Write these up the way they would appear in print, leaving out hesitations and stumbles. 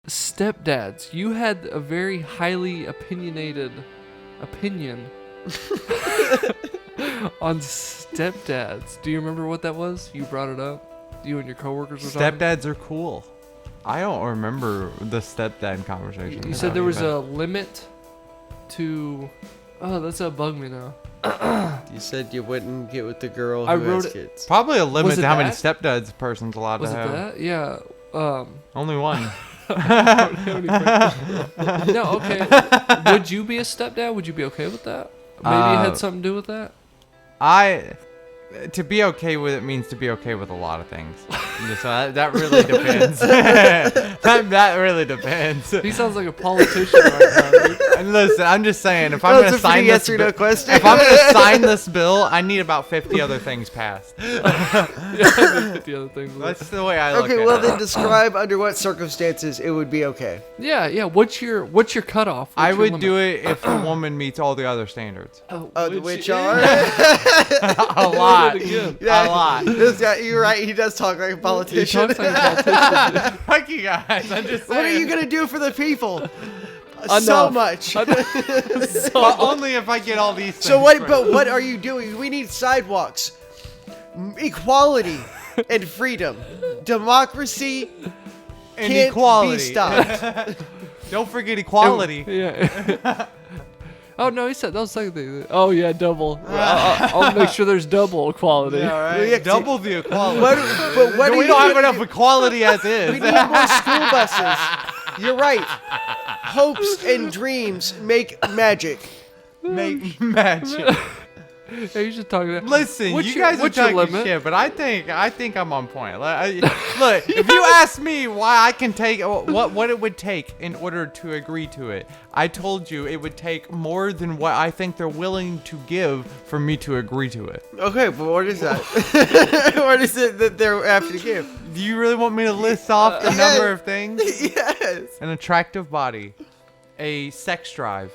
Stepdads. You had a very highly opinionated opinion on stepdads. Do you remember what that was? You brought it up. You and your coworkers were talking. Stepdads are cool. I don't remember the stepdad conversation. You said there was a limit to. Oh, that's a bug me now. You said you wouldn't get with the girl I who has wrote kids. Probably a limit Was it to how many that? stepdads a person's allowed Was to it have. that? Yeah. Only one. No, okay. Would you be a stepdad? Would you be okay with that? Maybe it had something to do with that? To be okay with it means to be okay with a lot of things. So that really depends. that really depends. He sounds like a politician right now, dude. And listen, I'm just saying, if I'm gonna sign yes this, or no question. if I'm gonna sign this bill, I need about 50 other things passed. Yeah, 50 other things. That's the way I look Okay, at well it. then describe under what circumstances it would be okay. Yeah. What's your cutoff? I would do it if the woman meets all the other standards. Which are? A lot. Again. A lot. This guy, you're right. He does talk like a He politician. talks like a politician. Fuck you guys. I'm just saying. What are you gonna do for the people? Enough. So much. But only if I get all these things. So what? right. But what are you doing? We need sidewalks, equality, and freedom. Democracy And can't equality. be stopped. Don't forget equality. Yeah. Oh no, he said that was the second thing. Oh yeah, double. I'll make sure there's double equality. All right. Yeah, Double the equality. What No, are we you don't have gonna enough equality as is. We need more school buses. You're right. Hopes and dreams make magic. Make magic. Hey, you should talk about. Listen, What's you your- guys are what's your talking limit? shit, but I think I'm on point. Look, if you ask me why I can take what it would take in order to agree to it, I told you it would take more than what I think they're willing to give for me to agree to it. Okay, but what is that? What is it that they're after to give? Do you really want me to list off the number of things? Yes. An attractive body, a sex drive,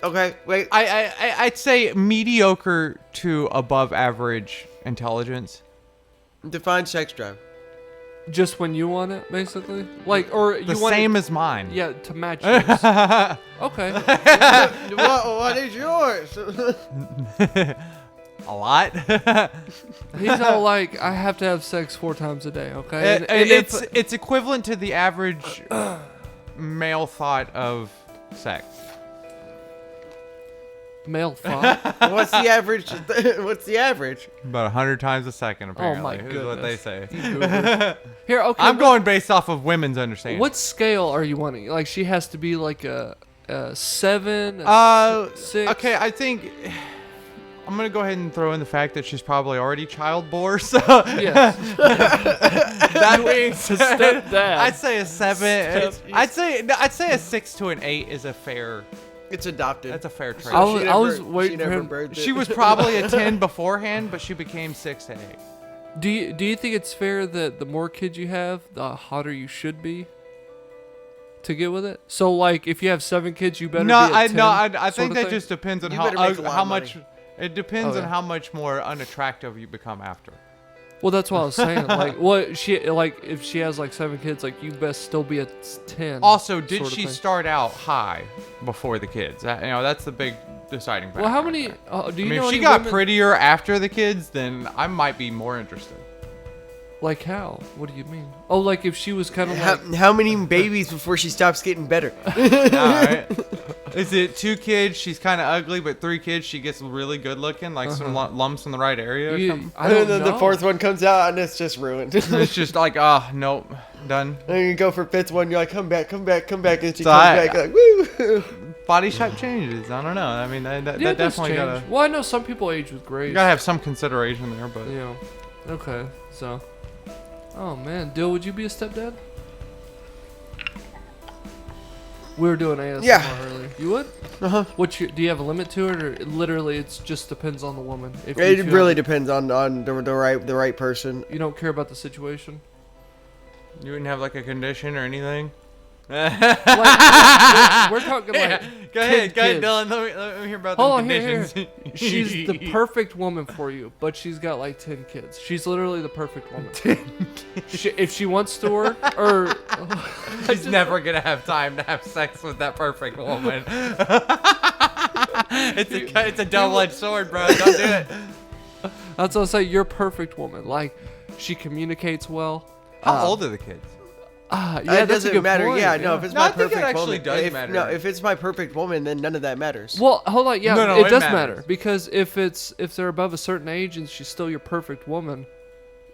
Okay, wait. I'd say mediocre to above average intelligence. Define sex drive. Just when you want it, basically. Like, or The you want same it, as mine. yeah, to match yours. Okay. What is yours? A lot. He's all like, I have to have sex 4 times a day. Okay. And it's equivalent to the average male thought of sex. male thought. What's the average? What's the average? About 100 times a second, apparently. my is what they goodness. say. You Goober. Here, okay. I'm going based off of women's understanding. What scale are you wanting? Like, she has to be like a 7, 6. Okay, I think I'm gonna go ahead and throw in the fact that she's probably already childborn. So Yes. that being said, Stepdad. I'd say a 7. I'd say a 6 to an 8 is a fair. It's adopted. That's a fair trade. I was waiting for him. birthed it. She was probably a 10 beforehand, but she became 6 to 8. Do you think it's fair that the more kids you have, the hotter you should be to get with it? So like, if you have 7 kids, you better be a 10 I sort think of that thing? just depends on You better make a lot how of much. money. It depends Oh, on yeah. how much more unattractive you become after. Well, that's what I was saying. Like, what she like if she has like 7 kids, like you best still be a 10. Also, did sort of she thing. start out high before the kids? That's the big deciding factor. Well, how right many? there. Do you I mean, know if she any got women- prettier after the kids, then I might be more interested. Like how? What do you mean? Oh, like if she was kind of like. How many babies before she stops getting better? Alright. Is it 2 kids, she's kind of ugly, but 3 kids, she gets really good looking, like some lumps in the right area or something? I don't And then know. the 4th one comes out and it's just ruined. It's just like, nope, done. And you go for 5th one, you're like, come back, and she So comes I- back like, woo. Body shape changes. I don't know. I mean, that Yeah, it does definitely change. gotta. Well, I know some people age with grace. You gotta have some consideration there, but Yeah. Okay. So. Oh man, Dill, would you be a stepdad? We were doing ASMR Yeah. earlier. You would? Uh-huh. Do you have a limit to it, or literally it just depends on the woman? If you It two really have- depends on the right person. You don't care about the situation. you wouldn't have like a condition or anything. We're talking like Go ahead, kids. Dylan. Let me hear about Hold the on, conditions. here. She's the perfect woman for you, but she's got like 10 kids. She's literally the perfect woman. 10 kids. If she wants to work, or she's never gonna have time to have sex with that perfect woman. It's a double-edged sword, bro. Don't do it. That's what I say. You're a perfect woman. Like, she communicates well. How old are the kids? Yeah, it that's doesn't a good matter. point. Yeah, no, if it's No, my I think perfect it actually woman, does matter. No, if it's my perfect woman, then none of that matters. Well, hold on. Yeah, No, it does matters. matter because if they're above a certain age and she's still your perfect woman,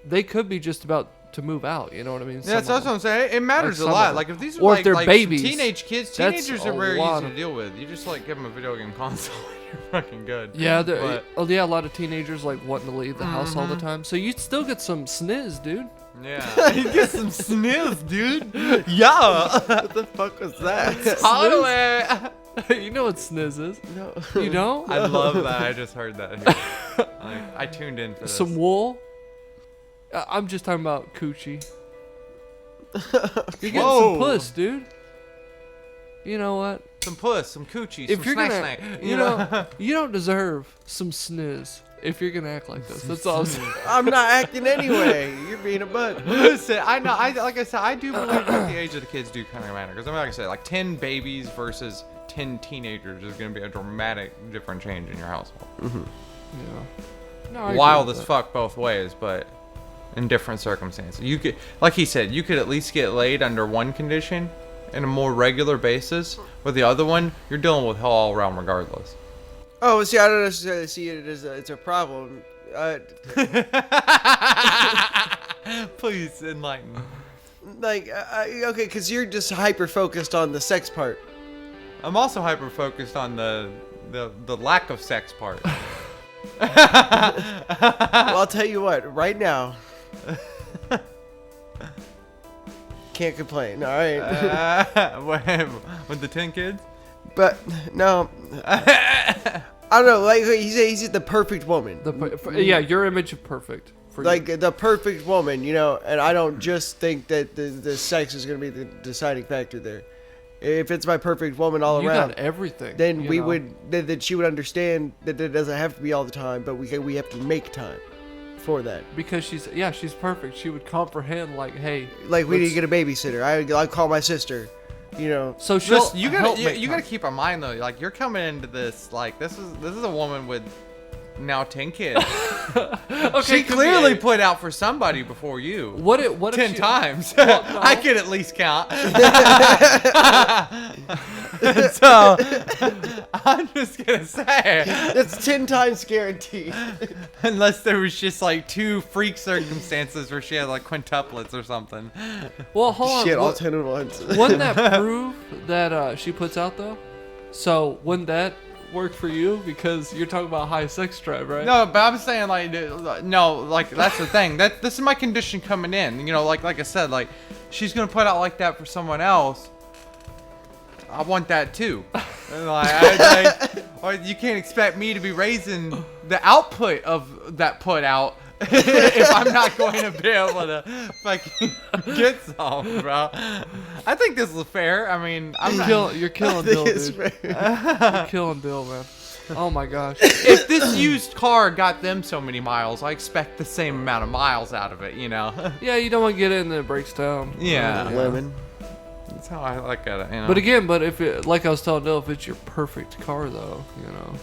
they could be just about to move out. You know what I mean? Yeah, that's what I'm saying. It matters Like a some lot. of Like them. if these are Or if like, they're like babies, teenage kids, that's teenagers a are very lot easy of- to deal with. You just like give them a video game console and you're fucking good. Yeah, But- a lot of teenagers like wanting to leave the house all the time. So you still get some sniz, dude. Yeah. You get some sniffs, dude. Yeah. What the fuck was that? Totally. You know what sniz is? No. You don't? I love that. I just heard that here. Like, I tuned in for this. Some wool. I'm just talking about coochie. You're getting Whoa. some puss, dude. You know what? Some puss, some coochie, If some you're snack gonna, snack. you know, you don't deserve some sniz if you're gonna act like this. That's all I'm saying. I'm not acting anyway. You're being a butt. Listen, I know. Like I said, I do believe that the age of the kids do kind of matter. Because I mean, like I said, like 10 babies versus 10 teenagers is going to be a dramatic different change in your household. Yeah. No, I agree Wild with as that. fuck both ways, but in different circumstances. You could, like he said, you could at least get laid under one condition in a more regular basis. With the other one, you're dealing with hell all around regardless. Oh, see, I don't necessarily see it as it's a problem. Please enlighten. Okay, because you're just hyper focused on the sex part. I'm also hyper focused on the lack of sex part. Well, I'll tell you what. Right now, can't complain. All right. With the 10 kids? But no, I don't know. Like he's the perfect woman. Yeah, your image of perfect. For Like you. the perfect woman, you know. And I don't just think that the sex is going to be the deciding factor there. If it's my perfect woman all you around, got everything. then you we know? would that she would understand that it doesn't have to be all the time, but we have to make time for that. Because she's perfect. She would comprehend like, hey, Like we need to let's- get a babysitter. I'll call my sister. You know. So she'll Listen, you help gotta make you gotta time. keep in mind though, like you're coming into this like this is a woman with now 10 kids. Okay, She could be clearly eight. put out for somebody before you. What if 10 she, times. Well, no. I could at least count. So I'm just gonna say, That's 10 times guaranteed. unless there was just like 2 freak circumstances where she had like quintuplets or something. Well, hold on. Shit, all What- 10 at once. Wouldn't that prove that she puts out though? So wouldn't that work for you because you're talking about high sex drive, right? No, but I'm saying like no, like that's the thing. This is my condition coming in. You know, like I said, like she's gonna put out like that for someone else. I want that too. And or you can't expect me to be raising the output of that put out if I'm not going to be able to fucking get some, bro. I think this is fair. I mean, You're killing Bill, It's dude. fair. You're killing Bill, man. Oh my gosh. if this used car got them so many miles, I expect the same amount of miles out of it, you know? Yeah, you don't want to get it and then it breaks down. Yeah. Lemon. That's how I look at it, you know? But again, if it, like I was telling Bill, if it's your perfect car though, you know.